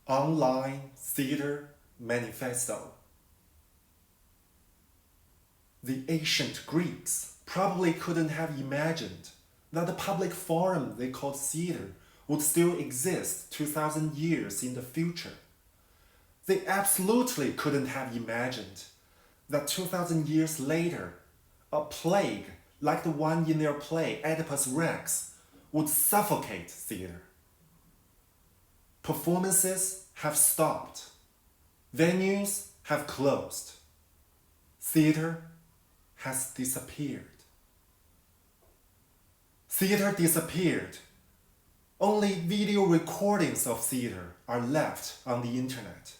Online Theater Manifesto. The ancient Greeks probably couldn't have imagined that the public forum they called theater would still exist 2,000 years in the future. They absolutely couldn't have imagined that 2,000 years later, a plague like the one in their play Oedipus Rex would suffocate theater. Performances have stopped. Venues have closed. Theater has disappeared. Theater disappeared. Only video recordings of theater are left on the internet.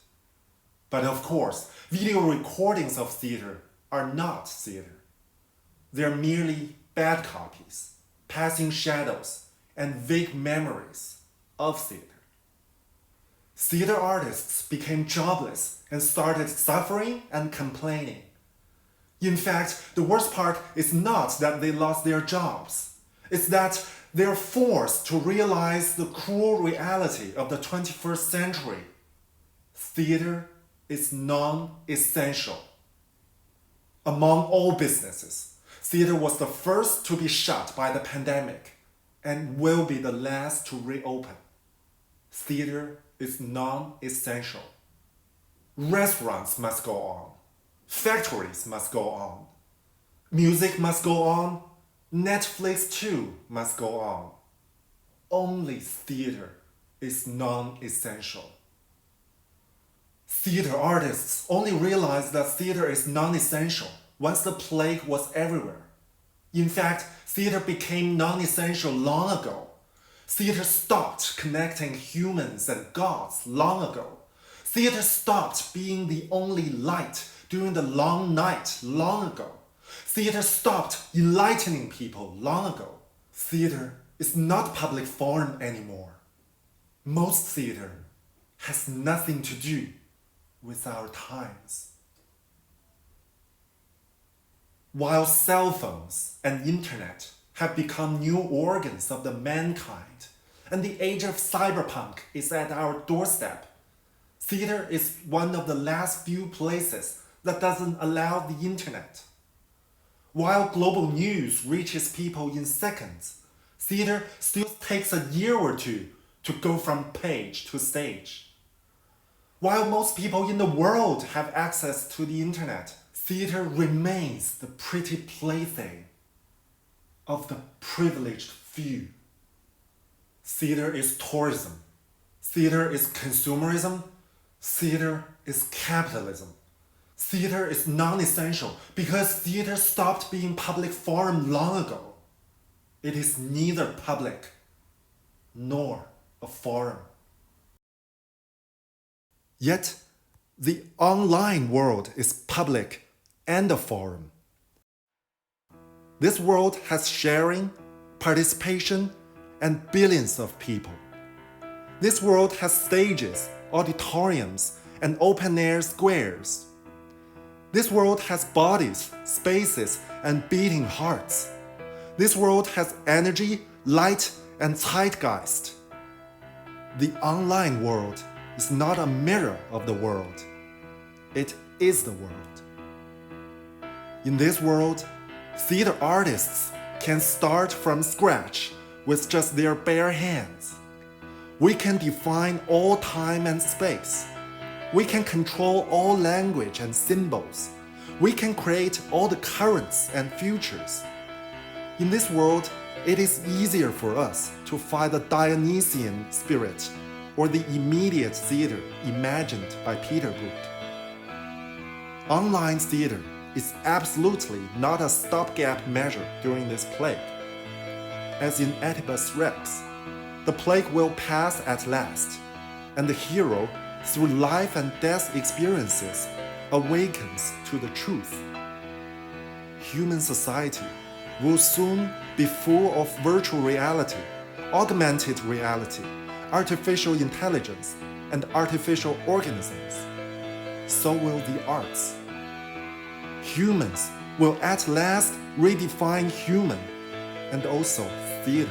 But of course, video recordings of theater are not theater. They're merely bad copies, passing shadows, and vague memories of theater. Theater artists became jobless and started suffering and complaining. In fact, the worst part is not that they lost their jobs. It's that they're forced to realize the cruel reality of the 21st century. Theater is non-essential. Among all businesses, theater was the first to be shut by the pandemic and will be the last to reopen. Theater is non-essential. Restaurants must go on. Factories must go on. Music must go on. Netflix too must go on. Only theater is non-essential. Theater artists only realized that theater is non-essential once the plague was everywhere. In fact, theater became non-essential long ago. Theater stopped connecting humans and gods long ago. Theater stopped being the only light during the long night long ago. Theater stopped enlightening people long ago. Theater is not public forum anymore. Most theater has nothing to do with our times. While cell phones and internet have become new organs of the mankind, and the age of cyberpunk is at our doorstep, theater is one of the last few places that doesn't allow the internet. While global news reaches people in seconds, theater still takes a year or two to go from page to stage. While most people in the world have access to the internet, theater remains the pretty plaything of the privileged few. Theater is tourism. Theater is consumerism. Theater is capitalism. Theater is non-essential because theater stopped being public forum long ago. It is neither public nor a forum. Yet, the online world is public and a forum. This world has sharing, participation, and billions of people. This world has stages, auditoriums, and open-air squares. This world has bodies, spaces, and beating hearts. This world has energy, light, and zeitgeist. The online world is not a mirror of the world. It is the world. In this world, theater artists can start from scratch with just their bare hands. We can define all time and space. We can control all language and symbols. We can create all the currents and futures. In this world, it is easier for us to find the Dionysian spirit or the immediate theater imagined by Peter Brook. Online theater is absolutely not a stopgap measure during this plague. As in Oedipus Rex, the plague will pass at last, and the hero, through life and death experiences, awakens to the truth. Human society will soon be full of virtual reality, augmented reality, artificial intelligence, and artificial organisms. So will the arts. Humans will at last redefine human and also theater.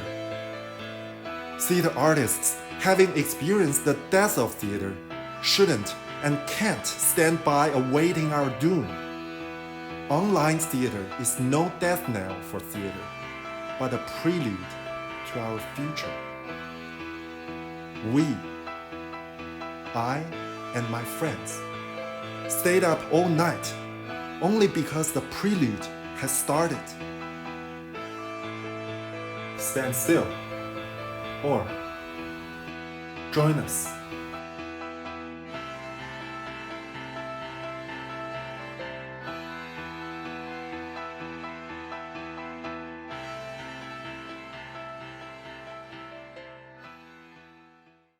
Theater artists having experienced the death of theater, shouldn't and can't stand by awaiting our doom. Online theater is no death knell for theater, but a prelude to our future. We, I and my friends, stayed up all night only because the prelude has started. Stand still or join us.